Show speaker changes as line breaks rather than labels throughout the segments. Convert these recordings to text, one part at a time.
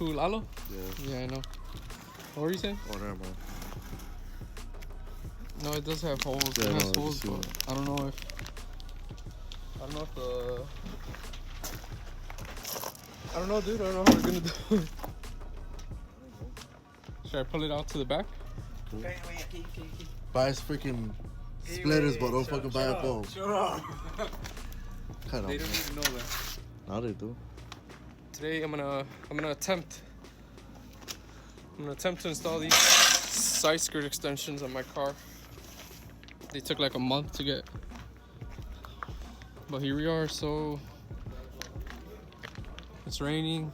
Who, Lalo?
Yeah.
Yeah, I know. What were you saying?
Oh, never mind.
No, it does have holes.
Yeah,
It has
no, I
holes,
see
but
that.
I don't know if the. I don't know, dude. I don't know how we're gonna do it. Should I pull it out to the back?
Buy us freaking splitters, but don't fucking buy a phone.
Shut up.
Cut
They
off.
don't even know that.
Now they do.
Today I'm gonna attempt to install these side skirt extensions on my car. They took like a month to get, but here we are. So it's raining.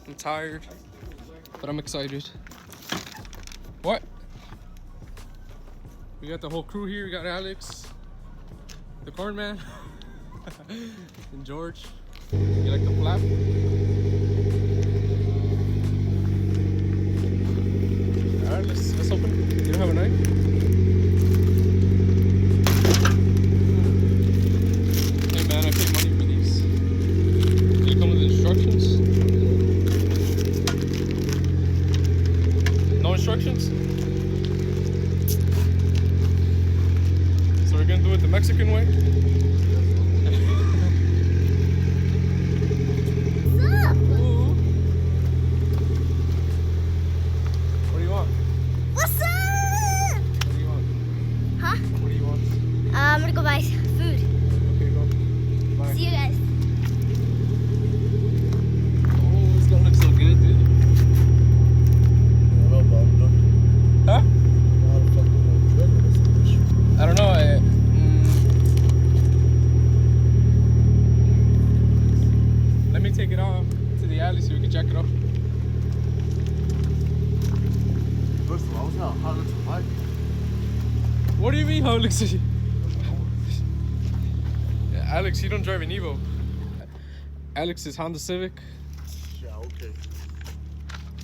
I'm tired, but I'm excited. What? We got the whole crew here. We got Alex, the corn man, and George. You like the flap? Alright, let's open it. You don't have a knife? Hey man, I paid money for these. Did it come with instructions? No instructions? So we're gonna do it the Mexican way? What do you want?
What's up?
What do you want?
Huh?
What do you want?
I'm gonna go buy food.
Okay, go. Bye.
See you guys.
Oh, it's gonna look so good, dude. Huh? I don't know. Let me take it off to the alley so we can check it off.
First of all, I was not how to buy.
What do you mean, how it looks? Yeah, Alex, you don't drive an Evo. Alex is Honda Civic.
Yeah, okay.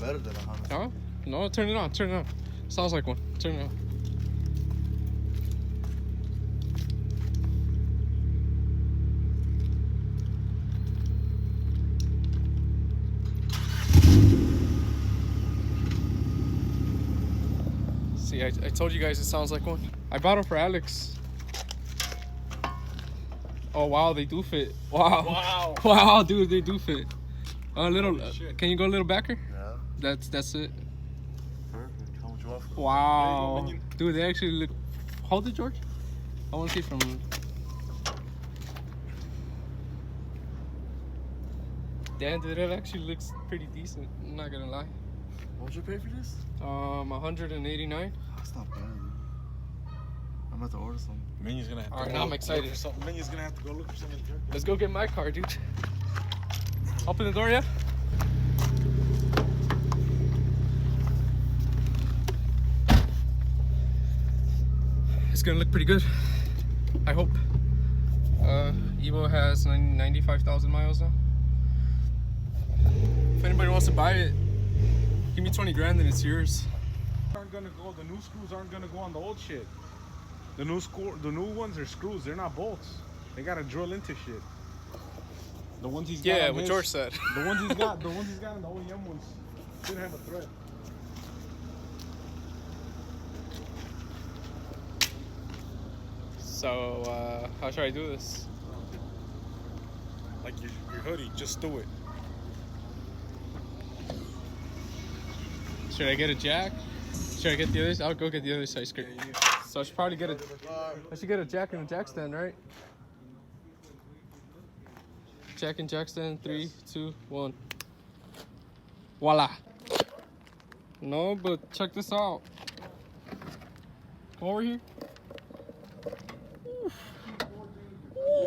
Better than a Honda.
Huh? No, turn it on. Turn it on. Sounds like one. Turn it on. See, I told you guys it sounds like one. I bought them for Alex. Oh wow, they do fit. Wow.
Wow.
Wow, dude, they do fit. A little.
shit.
Can you go a little backer?
Yeah.
That's it.
Perfect. How much you want for
Wow.
Minion.
Dude, they actually look. Hold it, George. I want to see from. Damn, dude, it actually looks pretty decent. I'm not gonna lie.
What would you pay for this?
189.
That's not bad, dude. I'm about to order some.
Minion's gonna have to
Alright,
go
now I'm
look
excited.
for something. Minion's gonna have to go look for something.
Let's go get my car, dude. Open the door, yeah? It's gonna look pretty good. I hope. Evo has 95,000 miles now. If anybody wants to buy it, give me 20 grand and it's yours.
Aren't gonna go. The new screws aren't gonna go on the old shit. The new ones are screws. They're not bolts. They gotta drill into shit. The ones he's got.
Yeah,
on
what
his-
George said.
The ones he's got. The ones he's got in the OEM ones should have a thread.
So, how should I do this?
Like your hoodie. Just do it.
Should I get a jack? Should I get the other? I'll go get the other side skirt. So I should probably get I should get a jack and a jack stand, right? Jack and jack stand. 3, 2, 1. Voila. No, but check this out. Come over here. Oof.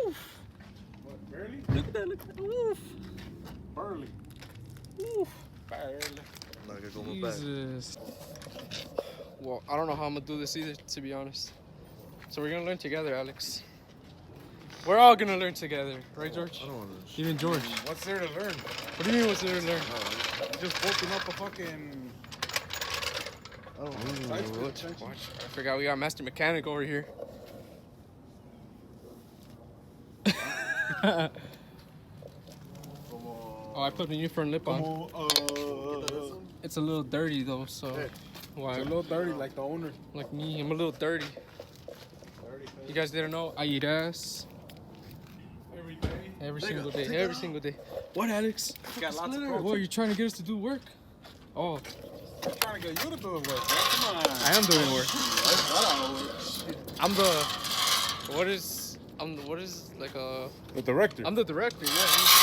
Oof.
What, barely?
Look at that. Look at that. Oof.
Barely.
Oof.
Barely.
I'm not gonna go my back.
Jesus. Well, I don't know how I'm gonna do this either, to be honest. So we're gonna learn together, Alex. We're all gonna learn together, right, George?
I don't want to.
Even George.
What's there to learn?
What do you mean what's there to learn?
Just bolting up a fucking.
I don't
Ooh,
want to.
watch. I forgot we got Master Mechanic over here. Oh, I put a new front lip on. It's a little dirty though, so why?
It's a little dirty, like the owner.
Like me, I'm a little dirty. You guys didn't know? I eat ass
Every day.
every single day. Every single day. What, Alex?
Got lots of
What, you're trying to get us to do work? Oh,
I'm trying to get you to do the work, man. Come on.
I am doing work.
That's not how it works.
I'm the. What is? What is like a?
The director.
I'm the director. Yeah.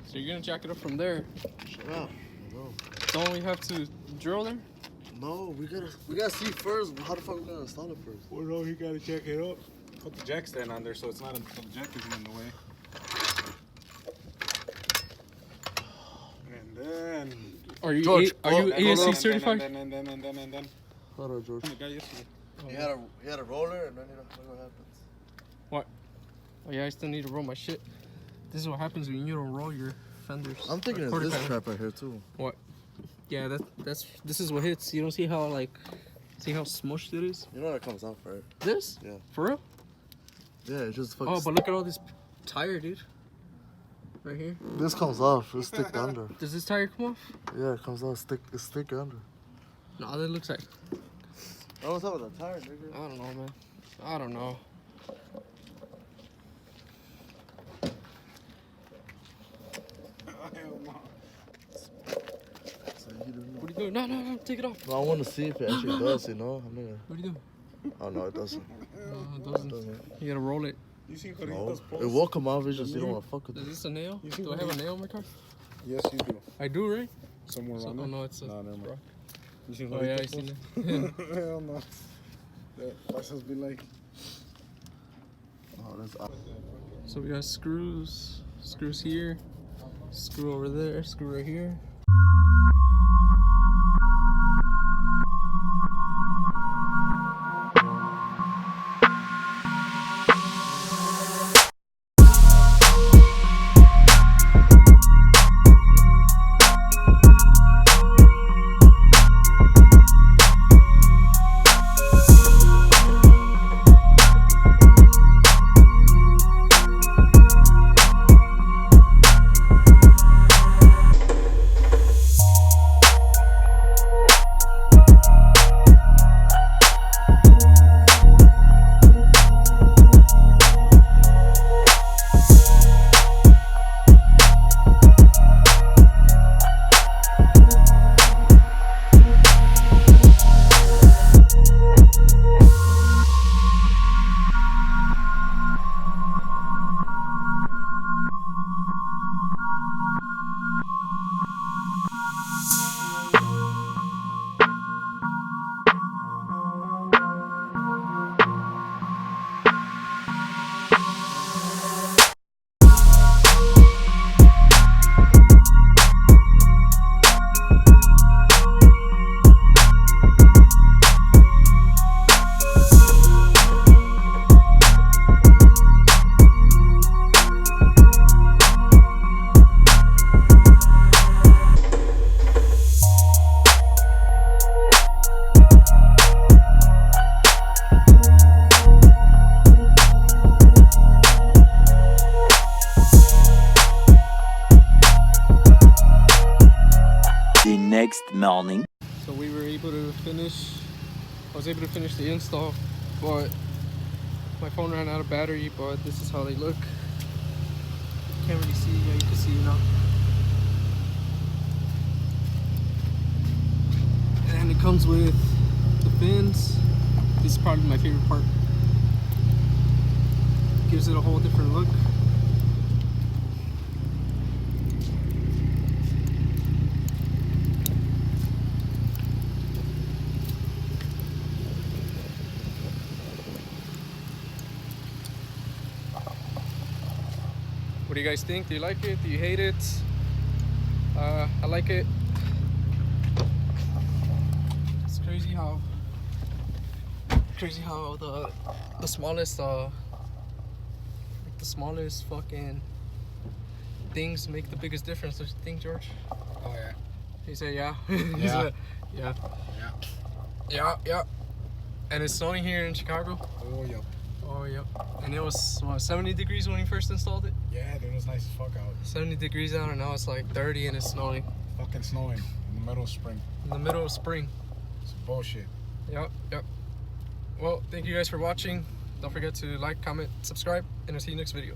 So you're gonna jack it up from there.
Shut up. No.
Don't we have to drill there?
No, we gotta see first how the fuck we gonna install it first.
Well, no, he gotta jack it up. Put the jack stand on there so it's not so the jack isn't in the way. And then.
Are you
George,
are you
hold
ASC
on.
certified?
And then.
Hold on, George.
The guy yesterday.
He had a roller and then look what happens.
Oh yeah, I still need to roll my shit. This is what happens when you don't roll your fenders.
I'm thinking of
Quarter
this
panel.
trap right here too.
Yeah, this is what hits. You don't see how see how smushed it is?
You know that comes off, right?
This?
Yeah.
For real?
Yeah, it's just fucking.
Oh, but look at all this tire, dude. Right here.
This comes off. It's stick under.
Does this tire come off?
Yeah, it comes off. It's stick under.
No, that looks like.
I was talking about the tire, nigga.
I don't know, man. I don't know.
Hell no.
So you don't know.
What are you doing? No, take it off.
No, I want to see if it actually does. You know, I'm gonna.
What are you doing?
Oh no, it doesn't.
No, it
It
doesn't.
doesn't.
You gotta roll it.
You seen
No,
Corritos post?
it will come off. It's just you don't want to fuck with
Is
it.
this a nail?
You see
Do I have a nail in my car?
Yes, you do.
I do, right?
Somewhere
So,
around
oh
there.
no, it's a.
No, never mind. You seen
Oh yeah, I
Corritos
seen
post?
it.
Hell no. That must be like.
Oh, that's.
So we got screws here, screw over there, screw right here.
The next morning.
So we were able to finish. I was able to finish the install, but my phone ran out of battery. But this is how they look. Can't really see. Yeah, you can see now. And it comes with the fins. This is probably my favorite part. Gives it a whole different look. What do you guys think? Do you like it? Do you hate it? I like it. It's crazy how the smallest like the smallest fucking things make the biggest difference. Don't you think, George?
Oh yeah.
He said yeah.
Yeah.
Yeah. Yeah. And it's snowing here in Chicago.
Oh, yep.
Oh, yep. And it was, what, 70 degrees when we first installed it?
Yeah, dude, it was nice as fuck out.
70 degrees out, and now it's like 30 and it's snowing.
Fucking snowing in the middle of spring.
In the middle of spring.
It's bullshit.
Yep. Well, thank you guys for watching. Don't forget to like, comment, subscribe, and I'll see you next video.